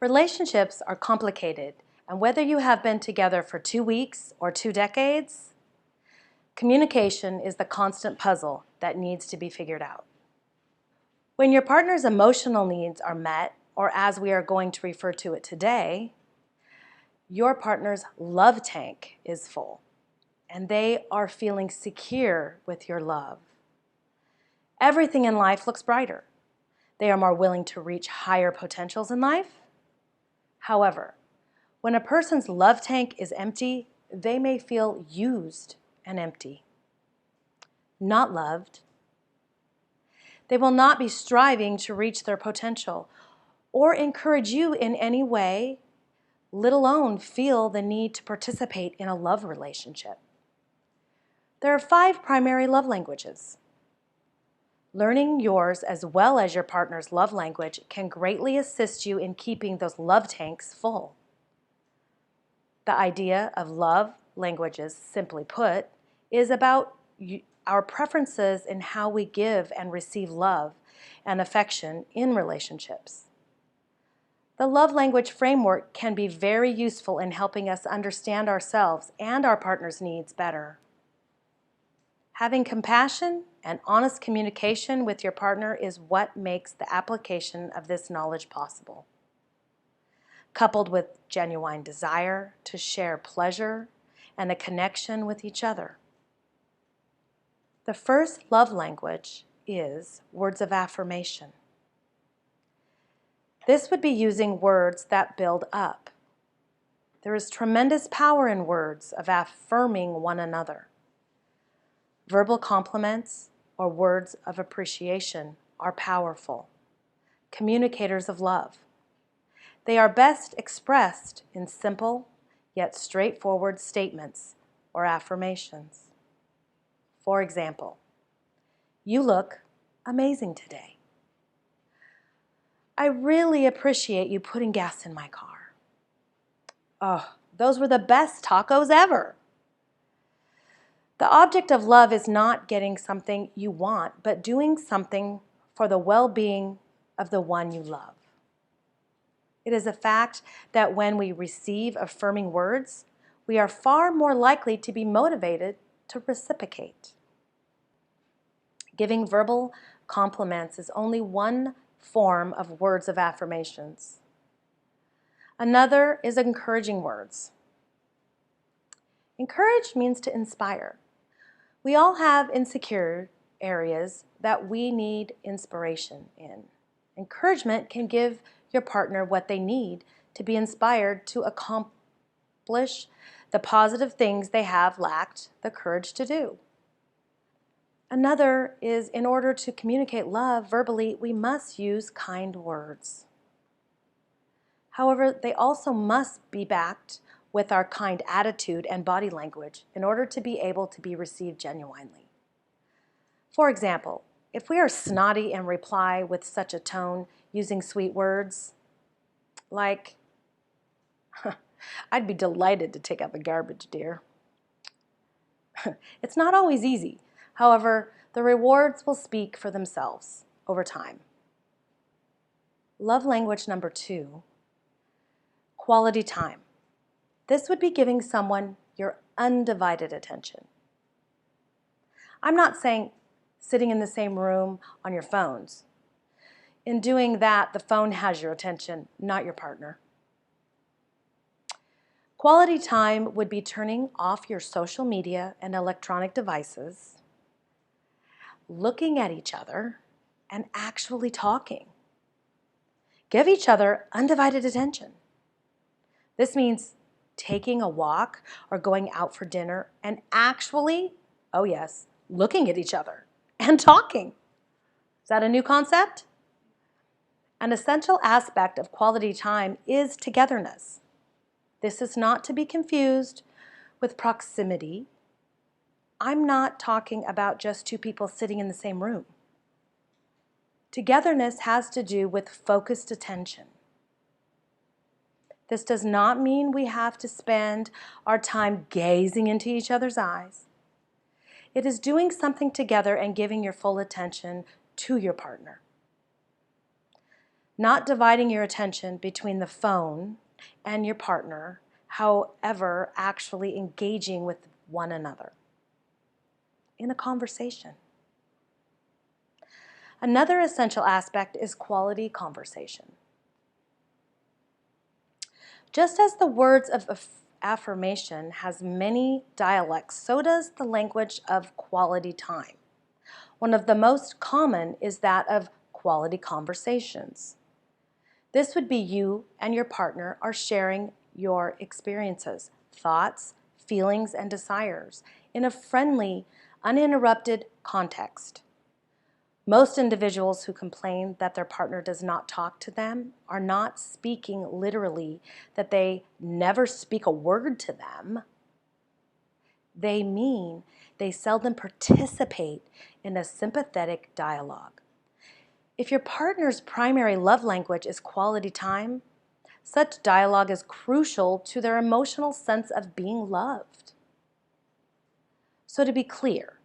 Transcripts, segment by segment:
Relationships are complicated, and whether you have been together for 2 weeks or 2 decades, communication is the constant puzzle that needs to be figured out. When your partner's emotional needs are met, or as we are going to refer to it today, your partner's love tank is full, and they are feeling secure with your love. Everything in life looks brighter. They are more willing to reach higher potentials in life. However, when a person's love tank is empty, they may feel used and empty, not loved. They will not be striving to reach their potential or encourage you in any way, let alone feel the need to participate in a love relationship. There are 5 primary love languages. Learning yours as well as your partner's love language can greatly assist you in keeping those love tanks full. The idea of love languages, simply put, is about our preferences in how we give and receive love and affection in relationships. The love language framework can be very useful in helping us understand ourselves and our partner's needs better. Having compassion and honest communication with your partner is what makes the application of this knowledge possible. Coupled with genuine desire to share pleasure and a connection with each other. The first love language is words of affirmation. This would be using words that build up. There is tremendous power in words of affirming one another. Verbal compliments or words of appreciation are powerful, communicators of love. They are best expressed in simple yet straightforward statements or affirmations. For example, "You look amazing today." "I really appreciate you putting gas in my car." "Oh, those were the best tacos ever." The object of love is not getting something you want, but doing something for the well-being of the one you love. It is a fact that when we receive affirming words, we are far more likely to be motivated to reciprocate. Giving verbal compliments is only one form of words of affirmations. Another is encouraging words. Encourage means to inspire. We all have insecure areas that we need inspiration in. Encouragement can give your partner what they need to be inspired to accomplish the positive things they have lacked the courage to do. Another is, in order to communicate love verbally, we must use kind words. However, they also must be backed with our kind attitude and body language in order to be able to be received genuinely. For example, if we are snotty and reply with such a tone using sweet words like, "I'd be delighted to take out the garbage, dear." It's not always easy. However, the rewards will speak for themselves over time. Love language number 2, quality time. This would be giving someone your undivided attention. I'm not saying sitting in the same room on your phones. In doing that, the phone has your attention, not your partner. Quality time would be turning off your social media and electronic devices, looking at each other, and actually talking. Give each other undivided attention. This means taking a walk or going out for dinner and actually, oh yes, looking at each other and talking. Is that a new concept? An essential aspect of quality time is togetherness. This is not to be confused with proximity. I'm not talking about just 2 people sitting in the same room. Togetherness has to do with focused attention. This does not mean we have to spend our time gazing into each other's eyes. It is doing something together and giving your full attention to your partner. Not dividing your attention between the phone and your partner, however, actually engaging with one another in a conversation. Another essential aspect is quality conversation. Just as the words of affirmation has many dialects, so does the language of quality time. One of the most common is that of quality conversations. This would be you and your partner are sharing your experiences, thoughts, feelings, and desires in a friendly, uninterrupted context. Most individuals who complain that their partner does not talk to them are not speaking literally that they never speak a word to them. They mean they seldom participate in a sympathetic dialogue. If your partner's primary love language is quality time, such dialogue is crucial to their emotional sense of being loved. So to be clear,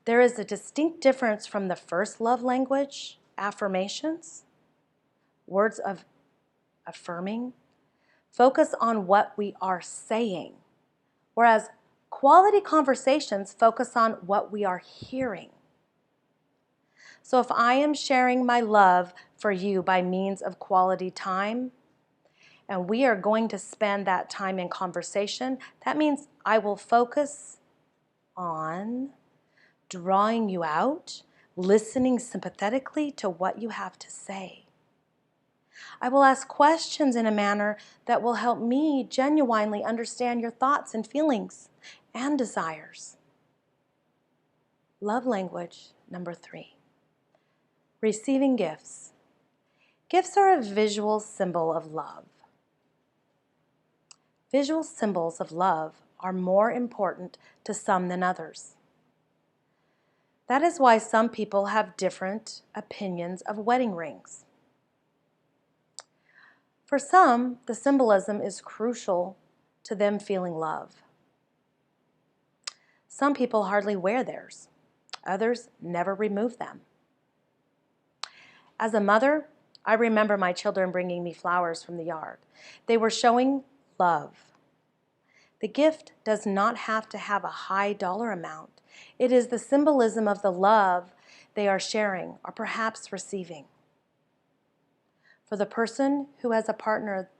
there is a distinct difference from the first love language, affirmations, words of affirming, focus on what we are saying, whereas quality conversations focus on what we are hearing. So if I am sharing my love for you by means of quality time, and we are going to spend that time in conversation, that means I will focus on drawing you out, listening sympathetically to what you have to say. I will ask questions in a manner that will help me genuinely understand your thoughts and feelings and desires. Love language number 3. Receiving gifts. Gifts are a visual symbol of love. Visual symbols of love are more important to some than others. That is why some people have different opinions of wedding rings. For some, the symbolism is crucial to them feeling love. Some people hardly wear theirs. Others never remove them. As a mother, I remember my children bringing me flowers from the yard. They were showing love. The gift does not have to have a high dollar amount. It is the symbolism of the love they are sharing or perhaps receiving. For the person who has a partner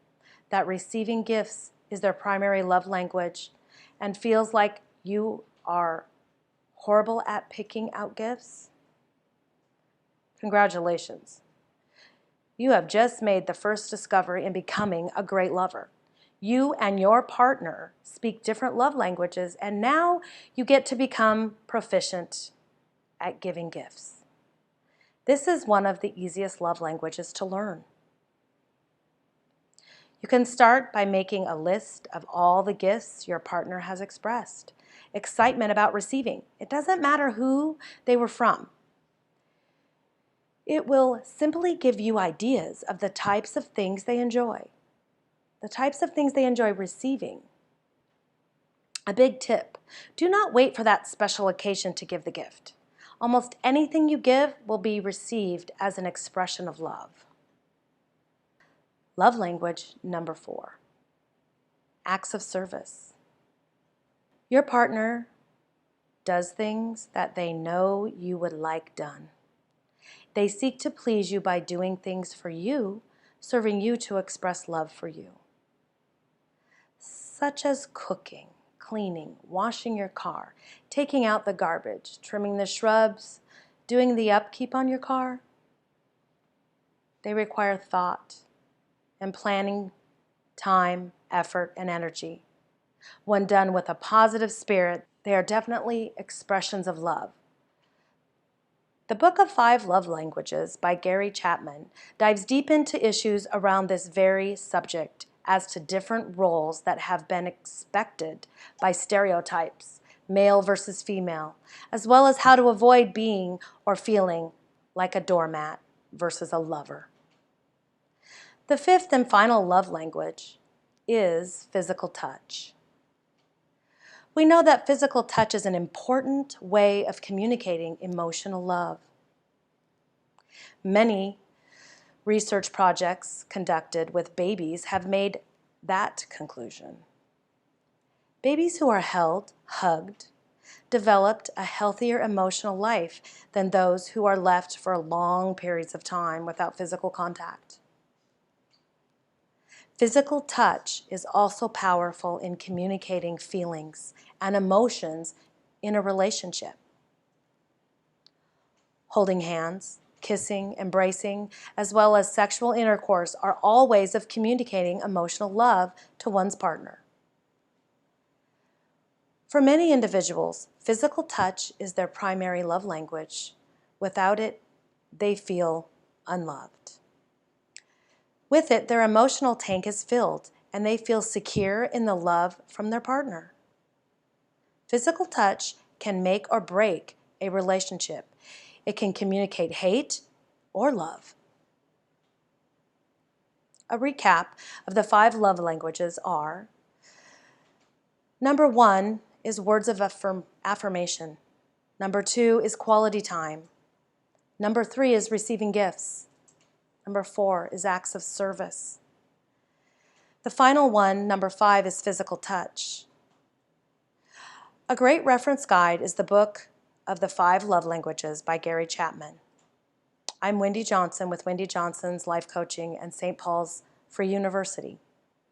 that receiving gifts is their primary love language and feels like you are horrible at picking out gifts, congratulations. You have just made the first discovery in becoming a great lover. You and your partner speak different love languages, and now you get to become proficient at giving gifts. This is one of the easiest love languages to learn. You can start by making a list of all the gifts your partner has expressed. Excitement about receiving. It doesn't matter who they were from. It will simply give you ideas of the types of things they enjoy. The types of things they enjoy receiving. A big tip, do not wait for that special occasion to give the gift. Almost anything you give will be received as an expression of love. Love language number 4, acts of service. Your partner does things that they know you would like done. They seek to please you by doing things for you, serving you to express love for you. Such as cooking, cleaning, washing your car, taking out the garbage, trimming the shrubs, doing the upkeep on your car. They require thought and planning, time, effort, and energy. When done with a positive spirit, they are definitely expressions of love. The Book of 5 Love Languages by Gary Chapman dives deep into issues around this very subject as to different roles that have been expected by stereotypes, male versus female, as well as how to avoid being or feeling like a doormat versus a lover. The 5th and final love language is physical touch. We know that physical touch is an important way of communicating emotional love. Many Research projects conducted with babies have made that conclusion. Babies who are held, hugged, developed a healthier emotional life than those who are left for long periods of time without physical contact. Physical touch is also powerful in communicating feelings and emotions in a relationship. Holding hands, kissing, embracing, as well as sexual intercourse are all ways of communicating emotional love to one's partner. For many individuals, physical touch is their primary love language. Without it, they feel unloved. With it, their emotional tank is filled, and they feel secure in the love from their partner. Physical touch can make or break a relationship. It can communicate hate or love. A recap of the 5 love languages are: number 1 is words of affirmation. Number 2 is quality time. Number 3 is receiving gifts. Number 4 is acts of service. The final one, number 5, is physical touch. A great reference guide is the book of the 5 love languages by Gary Chapman. I'm Wendy Johnson with Wendy Johnson's Life Coaching and St. Paul's Free University.